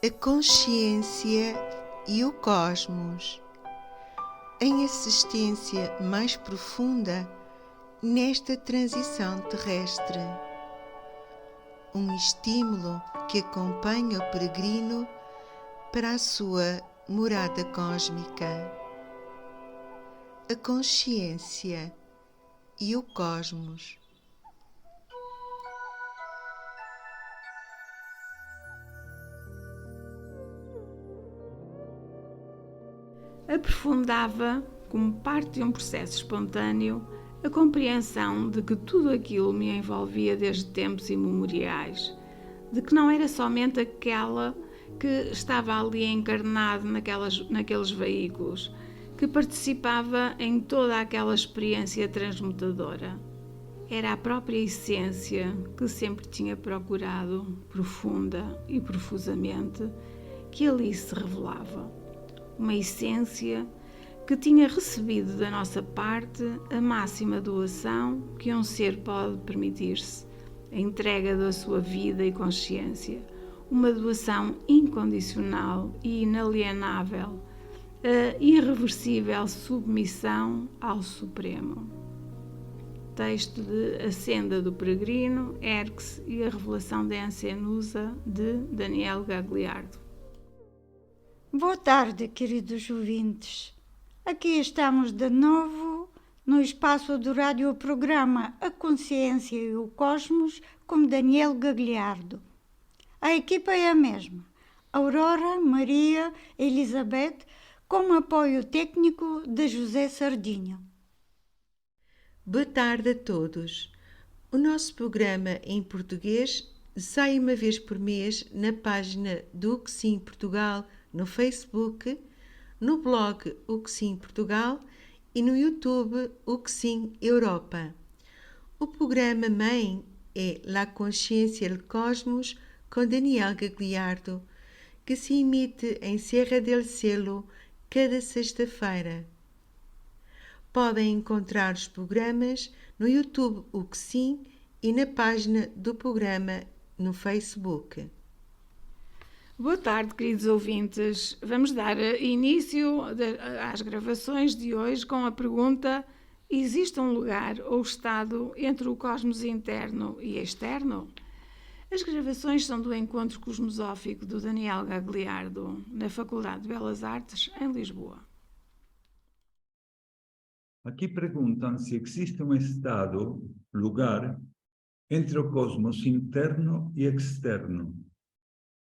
a consciência e o cosmos, em assistência mais profunda nesta transição terrestre. Um estímulo que acompanha o peregrino para a sua morada cósmica. A consciência e o cosmos. Aprofundava, como parte de um processo espontâneo, a compreensão de que tudo aquilo me envolvia desde tempos imemoriais, de que não era somente aquela que estava ali encarnado naqueles veículos, que participava em toda aquela experiência transmutadora. Era a própria essência que sempre tinha procurado, profunda e profusamente, que ali se revelava. Uma essência que tinha recebido da nossa parte a máxima doação que um ser pode permitir-se, a entrega da sua vida e consciência, uma doação incondicional e inalienável, a irreversível submissão ao Supremo. Texto de A Senda do Peregrino, Erx e a Revelação da Encenusa, de Daniel Gagliardo. Boa tarde, queridos ouvintes. Aqui estamos de novo no espaço do radioprograma A Consciência e o Cosmos com Daniel Gagliardo. A equipa é a mesma: Aurora, Maria, Elizabeth, com apoio técnico de José Sardinha. Boa tarde a todos. O nosso programa em português sai uma vez por mês na página do UCSIM Portugal no Facebook, no blog UCSIM Portugal e no YouTube UCSIM Europa. O programa mãe é La Consciência e el Cosmos com Daniel Gagliardo, que se emite em Serra del Cielo cada sexta-feira. Podem encontrar os programas no YouTube UCSIM e na página do programa no Facebook. Boa tarde, queridos ouvintes. Vamos dar início às gravações de hoje com a pergunta: existe um lugar ou estado entre o cosmos interno e externo? As gravações são do Encontro Cosmosófico do Daniel Gagliardo, na Faculdade de Belas Artes, em Lisboa. Aqui perguntam se existe um estado, lugar, entre o cosmos interno e externo.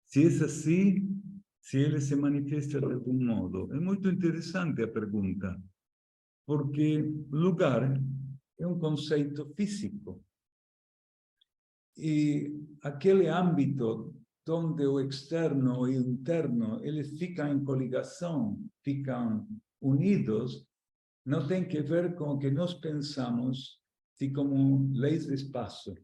Se é assim, se ele se manifesta de algum modo. É muito interessante a pergunta, porque lugar é um conceito físico. E aquele âmbito onde o externo e o interno eles ficam em coligação, ficam unidos, não tem que ver com o que nós pensamos de como leis de espaço.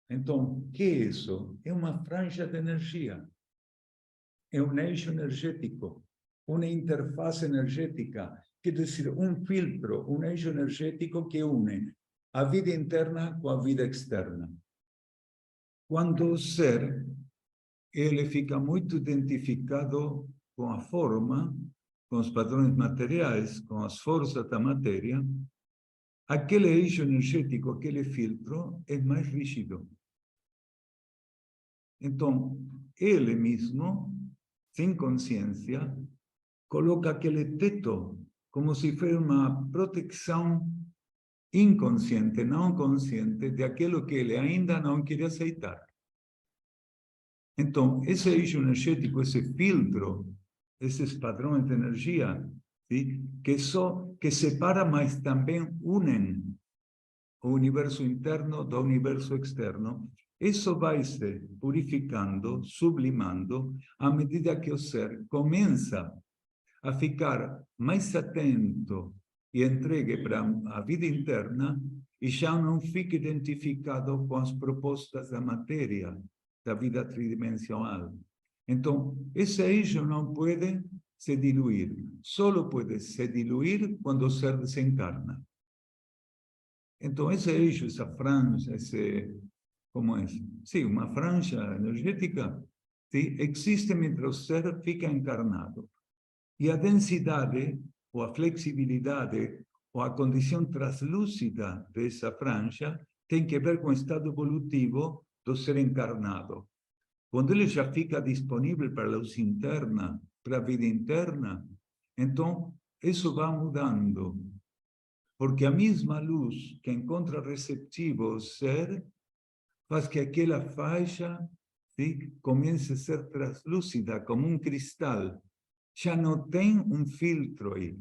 Então, o que é isso? É uma franja de energia. É um eixo energético, uma interface energética, quer dizer, um filtro, um eixo energético que une a vida interna com a vida externa. Quando o ser, ele fica muito identificado com a forma, com os padrões materiais, com as forças da matéria, aquele eixo energético, aquele filtro, é mais rígido. Então, ele mesmo, sem consciência, coloca aquele teto como se fosse uma proteção inconsciente, não consciente, de aquilo que ele ainda não queria aceitar. Então, esse eixo energético, esse filtro, esses padrões de energia, ¿sí? que separa, mas também unem o universo interno do universo externo, isso vai se purificando, sublimando, à medida que o ser começa a ficar mais atento e entregue para a vida interna e já não fica identificado com as propostas da matéria, da vida tridimensional. Então, esse eixo não pode se diluir. Só pode se diluir quando o ser desencarna. Então, esse eixo, essa franja, como é? Sim, uma franja energética, sim, existe mientras o ser fica encarnado. E a densidade, ou a flexibilidade, ou a condição translúcida dessa franja tem que ver com o estado evolutivo do ser encarnado. Quando ele já fica disponível para a luz interna, para a vida interna, então isso vai mudando. Porque a mesma luz que encontra receptivo o ser faz que aquela faixa, sim, comece a ser translúcida, como um cristal. Já não tem um filtro aí.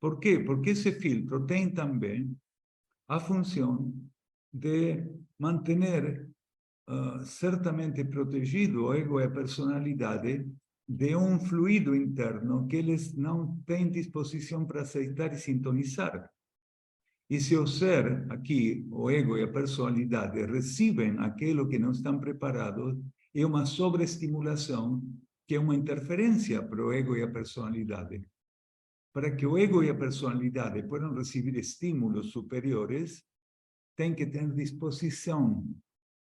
Por quê? Porque esse filtro tem também a função de manter certamente protegido o ego e a personalidade de um fluido interno que eles não têm disposição para aceitar e sintonizar. E se o ser aqui, o ego e a personalidade, recebem aquilo que não estão preparados, é uma sobreestimulação, que é uma interferência para o ego e a personalidade. Para que o ego e a personalidade possam receber estímulos superiores, tem que ter disposição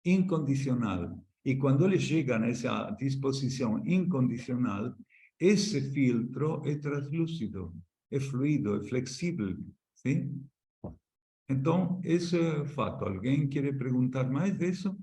incondicional. E quando ele chega nessa disposição incondicional, esse filtro é translúcido, é fluido, é flexível. Sim? Então, esse é o fato. Alguém quer perguntar mais disso?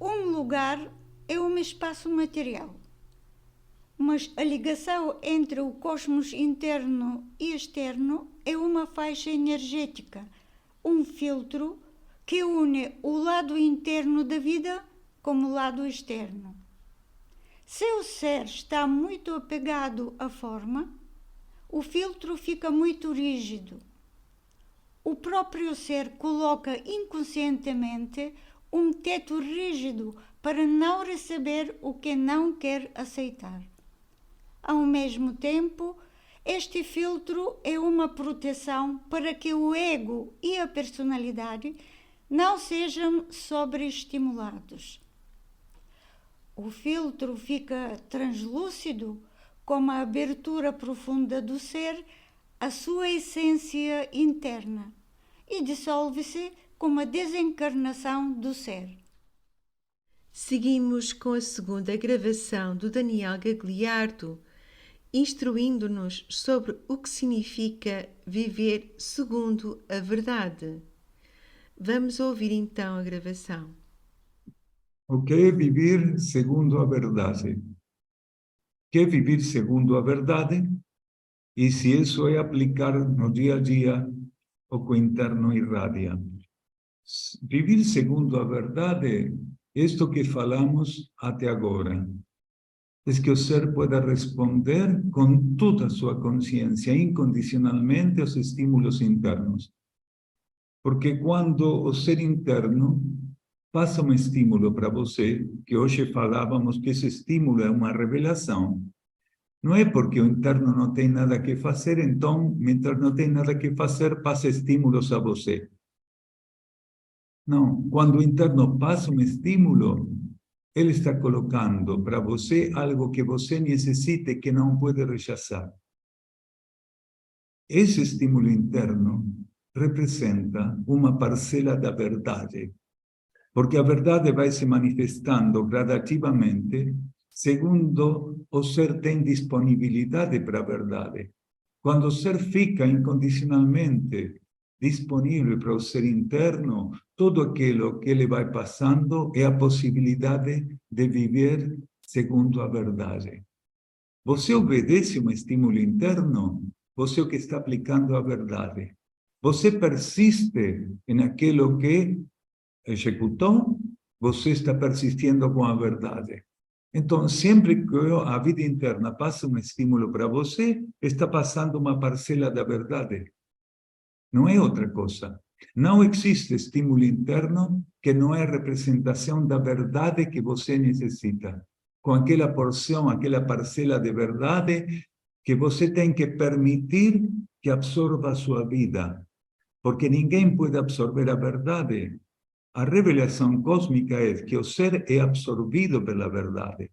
Um lugar é um espaço material, mas a ligação entre o cosmos interno e externo é uma faixa energética, um filtro que une o lado interno da vida com o lado externo. Se o ser está muito apegado à forma, o filtro fica muito rígido. O próprio ser coloca inconscientemente um teto rígido para não receber o que não quer aceitar. Ao mesmo tempo, este filtro é uma proteção para que o ego e a personalidade não sejam sobreestimulados. O filtro fica translúcido com a abertura profunda do ser à sua essência interna e dissolve-se com a desencarnação do ser. Seguimos com a segunda gravação do Daniel Gagliardo, instruindo-nos sobre o que significa viver segundo a verdade. Vamos ouvir então a gravação. O que é viver segundo a verdade? O que é viver segundo a verdade? E se isso é aplicar no dia a dia o que o interno irradia. Viver segundo a verdade, isto que falamos até agora, é que o ser pueda responder com toda a sua consciência, incondicionalmente, aos estímulos internos. Porque quando o ser interno passa um estímulo para você, que hoje falávamos que esse estímulo é uma revelação, não é porque o interno não tem nada que fazer, então, mientras não tem nada que fazer, passa estímulos a você. Não, quando o interno passa um estímulo, ele está colocando para você algo que você necessita e que não pode rechazar. Esse estímulo interno representa uma parcela da verdade, porque a verdade vai se manifestando gradativamente segundo o ser tem disponibilidade para a verdade. Quando o ser fica incondicionalmente disponível para o ser interno, tudo aquilo que ele vai passando é a possibilidade de viver segundo a verdade. Você obedece um estímulo interno, você é o que está aplicando a verdade. Você persiste naquilo que executou, você está persistindo com a verdade. Então, sempre que a vida interna passa um estímulo para você, está passando uma parcela da verdade. Não é outra coisa. Não existe estímulo interno que não é representação da verdade que você necessita. Com aquela porção, aquela parcela de verdade que você tem que permitir que absorva a sua vida. Porque ninguém pode absorver a verdade. A revelação cósmica é que o ser é absorvido pela verdade.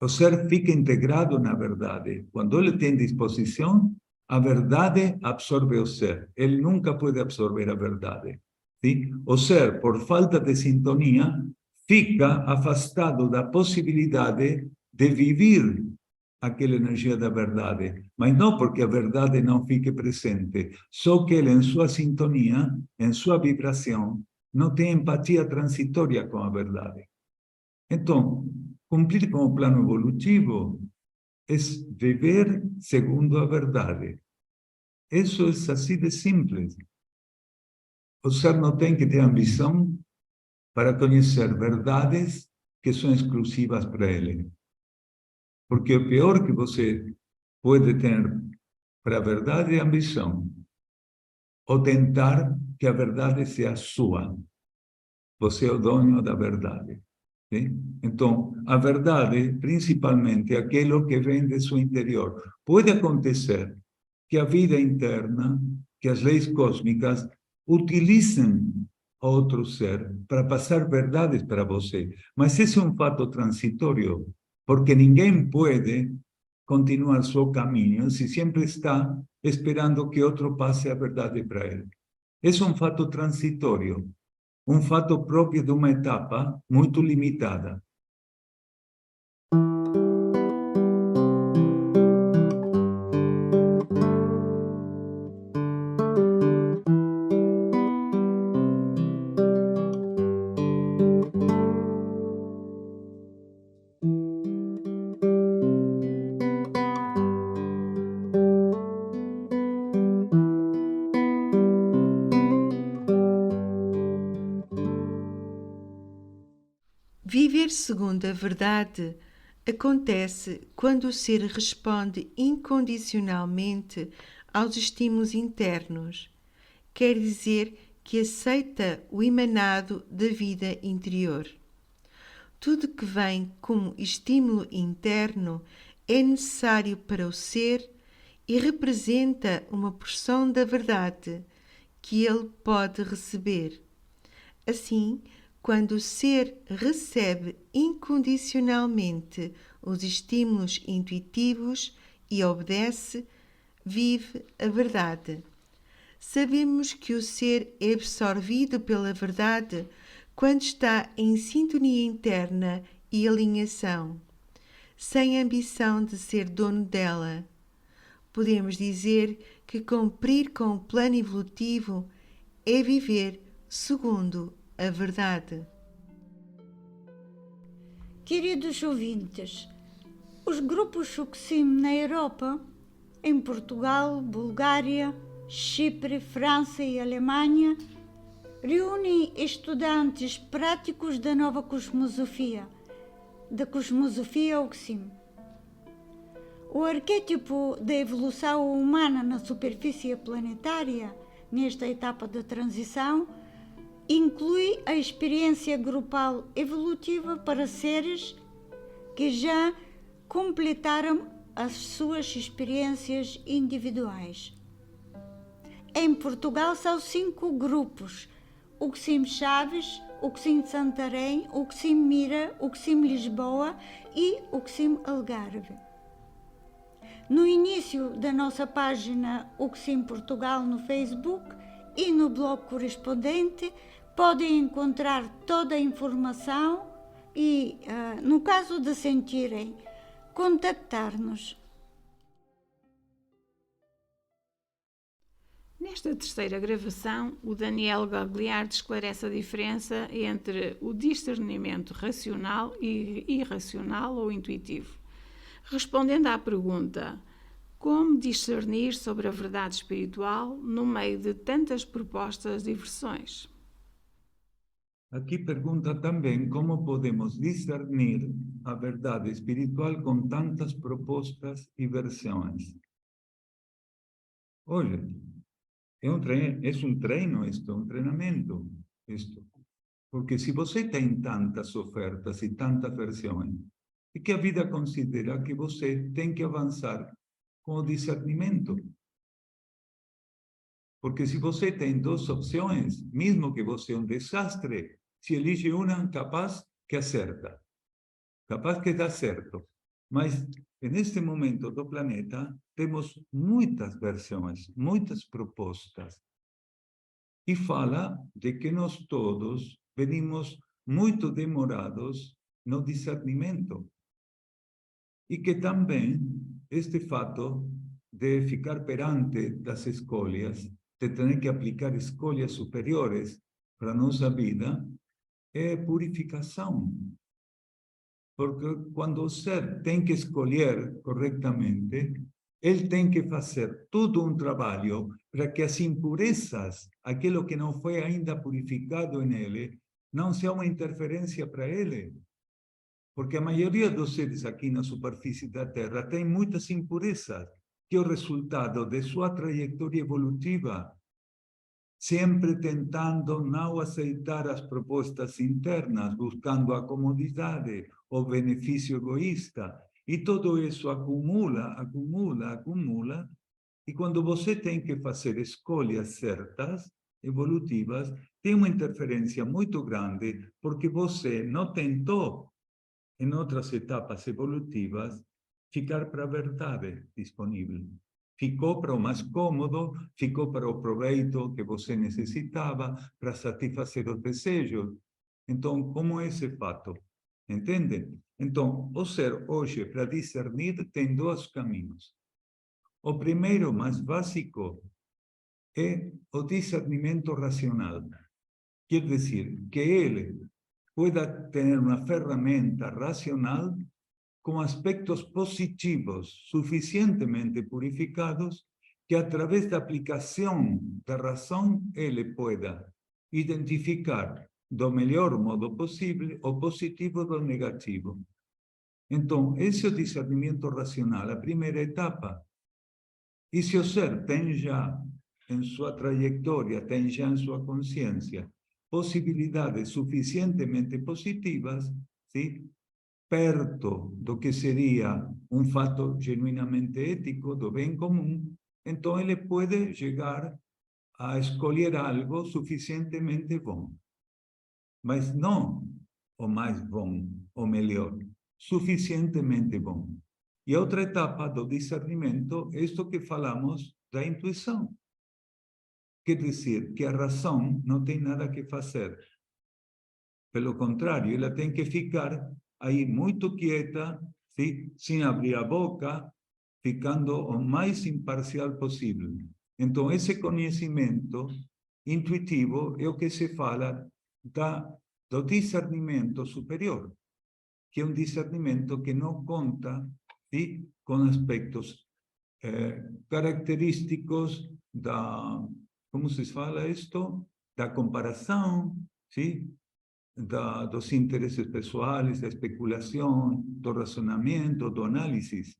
O ser fica integrado na verdade. Quando ele tem disposição, a verdade absorve o ser. Ele nunca pode absorver a verdade. Sim? O ser, por falta de sintonia, fica afastado da possibilidade de viver aquela energia da verdade. Mas não porque a verdade não fique presente, só que ele, em sua sintonia, em sua vibração, não tem empatia transitória com a verdade. Então, cumprir com o plano evolutivo é viver segundo a verdade. Isso é assim de simples. O ser não tem que ter ambição para conhecer verdades que são exclusivas para ele. Porque o pior que você pode ter para a verdade é a ambição. Ou tentar que a verdade seja sua. Você é o dono da verdade. Sim? Então, a verdade, principalmente, é aquilo que vem de seu interior. Pode acontecer que a vida interna, que as leis cósmicas utilizem outro ser para passar verdades para você. Mas esse é um fato transitório, porque ninguém pode continuar seu caminho se sempre está esperando que outro passe a verdade para ele. Esse é um fato transitório. Um fato próprio de uma etapa muito limitada. Viver segundo a verdade acontece quando o ser responde incondicionalmente aos estímulos internos. Quer dizer que aceita o emanado da vida interior. Tudo que vem como estímulo interno é necessário para o ser e representa uma porção da verdade que ele pode receber. Assim, quando o ser recebe incondicionalmente os estímulos intuitivos e obedece, vive a verdade. Sabemos que o ser é absorvido pela verdade quando está em sintonia interna e alinhação, sem ambição de ser dono dela. Podemos dizer que cumprir com o plano evolutivo é viver segundo a verdade. Queridos ouvintes, os grupos Suksim na Europa, em Portugal, Bulgária, Chipre, França e Alemanha, reúnem estudantes práticos da nova cosmosofia, da cosmosofia Uksim. O arquétipo da evolução humana na superfície planetária, nesta etapa da transição, inclui a experiência grupal evolutiva para seres que já completaram as suas experiências individuais. Em Portugal são 5 grupos: Uksim Chaves, Uksim Santarém, Uksim Mira, Uksim Lisboa e Uksim Algarve. no início da nossa página O Que Sim Portugal no Facebook e no blog correspondente. Podem encontrar toda a informação e, no caso de sentirem, contactar-nos. Nesta terceira gravação, o Daniel Gagliardi esclarece a diferença entre o discernimento racional e irracional ou intuitivo. Respondendo à pergunta: como discernir sobre a verdade espiritual no meio de tantas propostas e versões? Aqui pergunta também como podemos discernir a verdade espiritual com tantas propostas e versões. Olha, é um treino isto, um treinamento isto. Porque se você tem tantas ofertas e tantas versões, é que a vida considera que você tem que avançar com o discernimento. Porque se você tem duas opções, mesmo que você é um desastre, se elige uma capaz que acerta, capaz que dá certo. Mas, neste momento do planeta, temos muitas versões, muitas propostas. E fala de que nós todos venimos muito demorados no discernimento. E que também este fato de ficar perante das escolhas, de ter que aplicar escolhas superiores para a nossa vida, é purificação. Porque quando o ser tem que escolher corretamente, ele tem que fazer todo um trabalho para que as impurezas, aquilo que não foi ainda purificado nele, não seja uma interferência para ele. Porque a maioria dos seres aqui na superfície da Terra tem muitas impurezas, que é o resultado de sua trajetória evolutiva, sempre tentando não aceitar as propostas internas, buscando a comodidade, o benefício egoísta. E tudo isso acumula, e quando você tem que fazer escolhas certas, evolutivas, tem uma interferência muito grande, porque você não tentou, em outras etapas evolutivas, ficar para a verdade disponível. Ficou para o mais cômodo, ficou para o proveito que você necessitava, para satisfazer os desejos. Então, como é esse fato? Entende? Então, o ser hoje, para discernir, tem dois caminhos. O primeiro, mais básico, é o discernimento racional. Quer dizer, que ele pueda ter uma ferramenta racional com aspectos positivos suficientemente purificados que, através da aplicação da razão, ele pueda identificar do melhor modo possível o positivo do negativo. Então, esse é o discernimento racional, a primeira etapa. E se o ser tem já em sua trajetória, tem já em sua consciência, possibilidades suficientemente positivas, sim? Perto do que seria um fato genuinamente ético, do bem comum, então ele pode chegar a escolher algo suficientemente bom. Mas não o mais bom, o melhor, suficientemente bom. E a outra etapa do discernimento é isto que falamos da intuição. Quer dizer, que a razão não tem nada que fazer. Pelo contrário, ela tem que ficar aí muito quieta, ¿sí? Sem abrir a boca, ficando o mais imparcial possível. Então, esse conhecimento intuitivo é o que se fala do discernimento superior, que é um discernimento que não conta, ¿sí? Com aspectos característicos da, como se fala isto? Da comparação, ¿sí? Dos interesses pessoais, da especulação, do razonamento, do análise.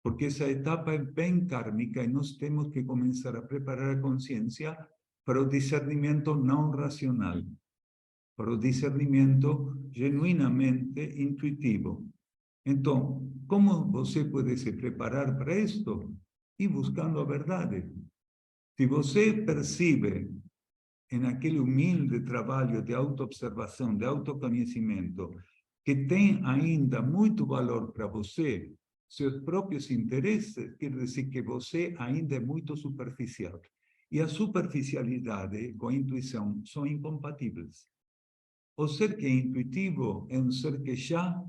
Porque essa etapa é bem kármica e nós temos que começar a preparar a consciência para o discernimento não racional, para o discernimento genuinamente intuitivo. Então, como você pode se preparar para isto? E buscando a verdade. Se você percebe naquele humilde trabalho de autoobservação, de autoconhecimento, que tem ainda muito valor para você, seus próprios interesses, quer dizer que você ainda é muito superficial. E a superficialidade com a intuição são incompatíveis. O ser que é intuitivo é um ser que já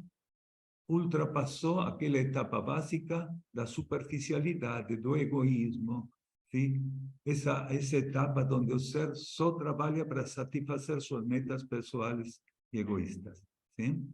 ultrapassou aquela etapa básica da superficialidade, do egoísmo, sim? Essa etapa onde o ser só trabalha para satisfazer suas metas pessoais e egoístas. Sim?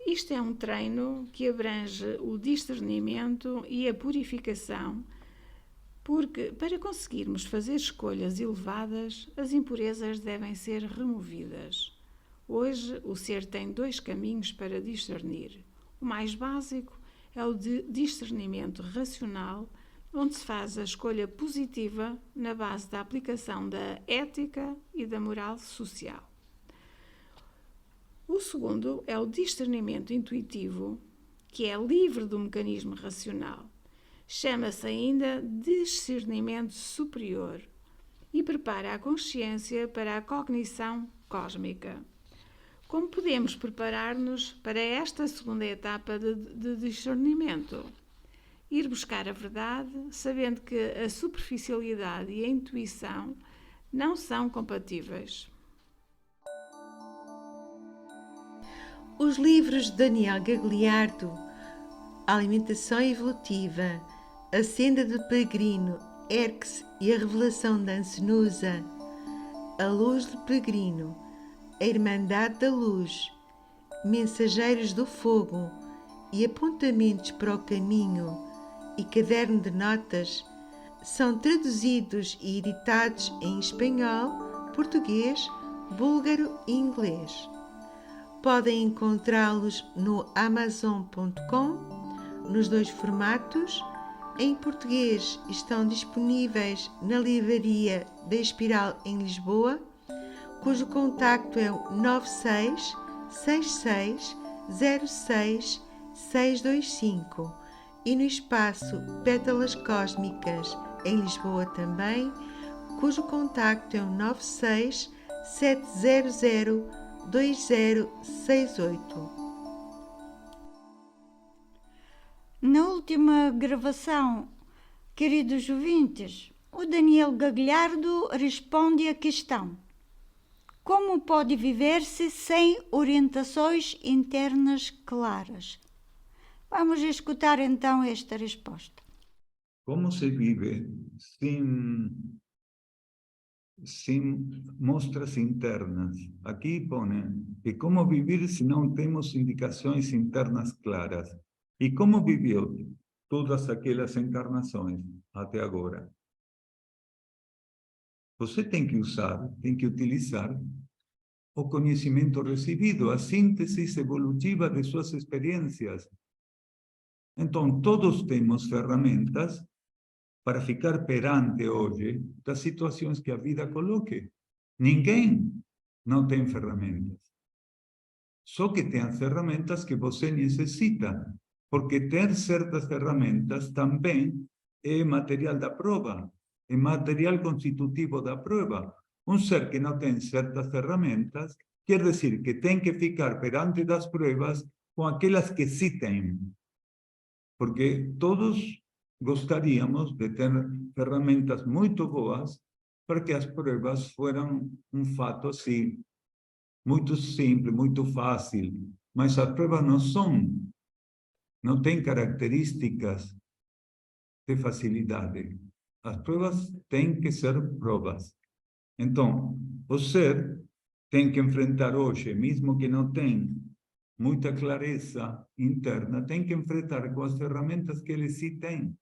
Isto é um treino que abrange o discernimento e a purificação, porque para conseguirmos fazer escolhas elevadas, as impurezas devem ser removidas. Hoje, o ser tem 2 caminhos para discernir. O mais básico é o de discernimento racional, onde se faz a escolha positiva na base da aplicação da ética e da moral social. O segundo é o discernimento intuitivo, que é livre do mecanismo racional. Chama-se ainda discernimento superior e prepara a consciência para a cognição cósmica. Como podemos preparar-nos para esta segunda etapa de discernimento? Ir buscar a verdade, sabendo que a superficialidade e a intuição não são compatíveis. Os livros de Daniel Gagliardo, A Alimentação Evolutiva, A Senda do Peregrino, Erx e a Revelação da Ancenusa, A Luz do Peregrino, A Irmandade da Luz, Mensageiros do Fogo e Apontamentos para o Caminho e Caderno de Notas são traduzidos e editados em espanhol, português, búlgaro e inglês. Podem encontrá-los no Amazon.com, nos 2 formatos. Em português estão disponíveis na livraria da Espiral em Lisboa, cujo contacto é o 96 66 06 625, e no espaço Pétalas Cósmicas em Lisboa também, cujo contacto é o 96 700 2068. Na última gravação, queridos ouvintes, o Daniel Gagliardo responde à questão: como pode viver-se sem orientações internas claras? Vamos escutar então esta resposta. Como se vive sem mostras internas? Aqui pone que como vivir se não temos indicações internas claras. E como viveu todas aquelas encarnações até agora? Você tem que usar, tem que utilizar o conhecimento recebido, a síntese evolutiva de suas experiências. Então, todos temos ferramentas para ficar perante hoje das situações que a vida coloque. Ninguém não tem ferramentas. Só que tem as ferramentas que você necessita, porque ter certas ferramentas também é material da prova, é material constitutivo da prova. Um ser que não tem certas ferramentas quer dizer que tem que ficar perante das provas com aquelas que sí tem. Porque todos gostaríamos de ter ferramentas muito boas para que as provas fueran um fato assim, muito simples, muito fácil. Mas as provas não são, não têm características de facilidade. As provas têm que ser provas. Então, o ser tem que enfrentar hoje, mesmo que não tenha muita clareza interna, tem que enfrentar com as ferramentas que ele sí tem.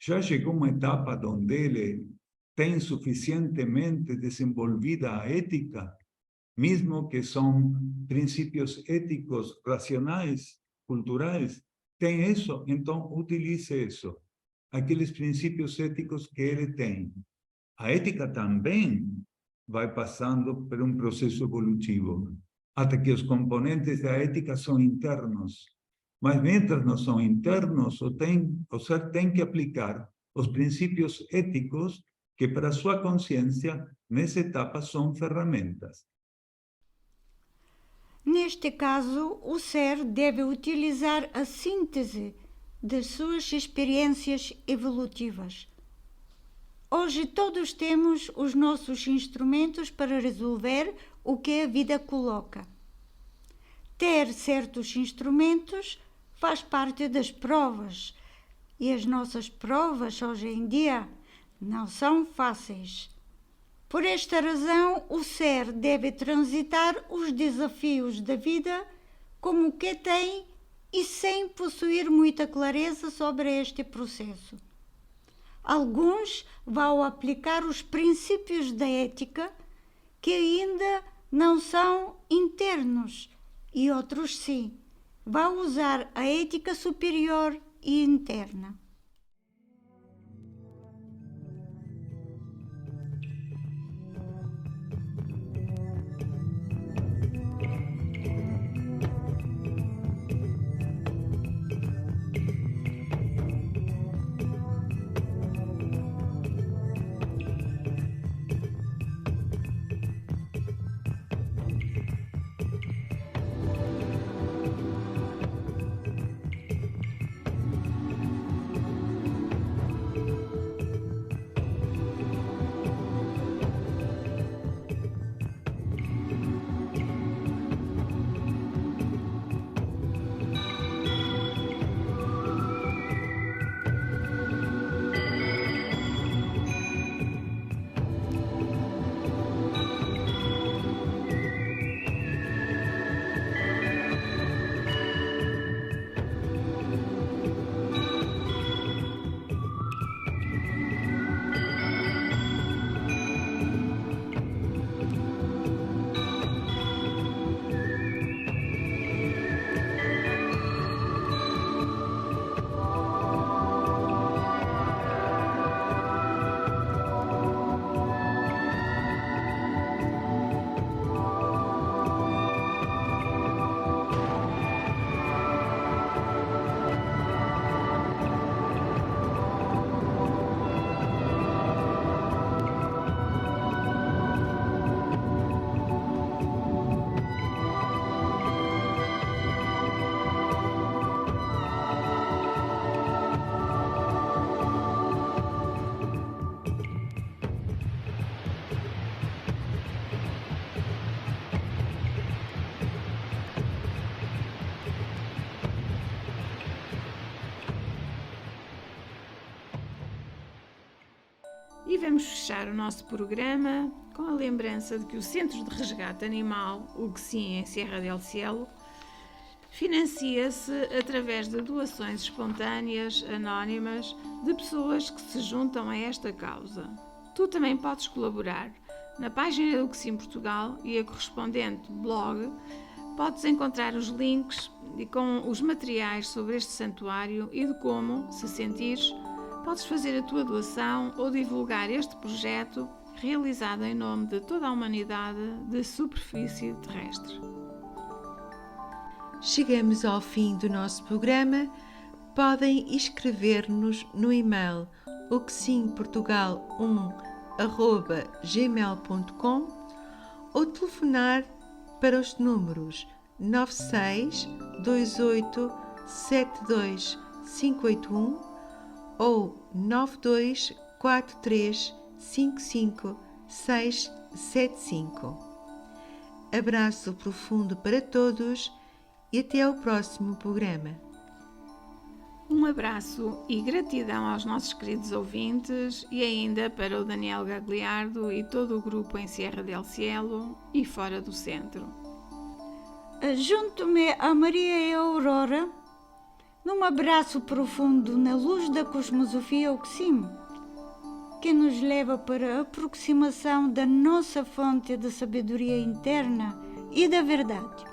Já chegou uma etapa onde ele tem suficientemente desenvolvida a ética, mesmo que são princípios éticos, racionais, culturais, tem isso, então utilize isso. Aqueles princípios éticos que ele tem. A ética também vai passando por um processo evolutivo, até que os componentes da ética são internos. Mas, mientras não são internos, o ser tem que aplicar os princípios éticos que, para sua consciência, nessa etapa, são ferramentas. Neste caso, o ser deve utilizar a síntese das suas experiências evolutivas. Hoje todos temos os nossos instrumentos para resolver o que a vida coloca. Ter certos instrumentos faz parte das provas, e as nossas provas hoje em dia não são fáceis. Por esta razão, o ser deve transitar os desafios da vida como o que tem e sem possuir muita clareza sobre este processo. Alguns vão aplicar os princípios da ética que ainda não são internos e outros sim, vão usar a ética superior e interna. E vamos fechar o nosso programa com a lembrança de que o Centro de Resgate Animal, o GSIM em Sierra del Cielo, Financia-se através de doações espontâneas, anónimas, de pessoas que se juntam a esta causa. Tu também podes colaborar. Na página do QSIM Portugal e a correspondente blog, podes encontrar os links e com os materiais sobre este santuário e de como, se sentires, podes fazer a tua doação ou divulgar este projeto realizado em nome de toda a humanidade de superfície terrestre. Chegamos ao fim do nosso programa. Podem escrever-nos no e-mail oqusimportugal1@gmail.com ou telefonar para os números 96 28 72 581 ou 92 43 55 675. Abraço profundo para todos e até ao próximo programa. Um abraço e gratidão aos nossos queridos ouvintes e ainda para o Daniel Gagliardo e todo o grupo em Sierra del Cielo e fora do centro. Junto-me a Maria e a Aurora num abraço profundo na luz da cosmosofia OXIM, que nos leva para a aproximação da nossa fonte de sabedoria interna e da verdade.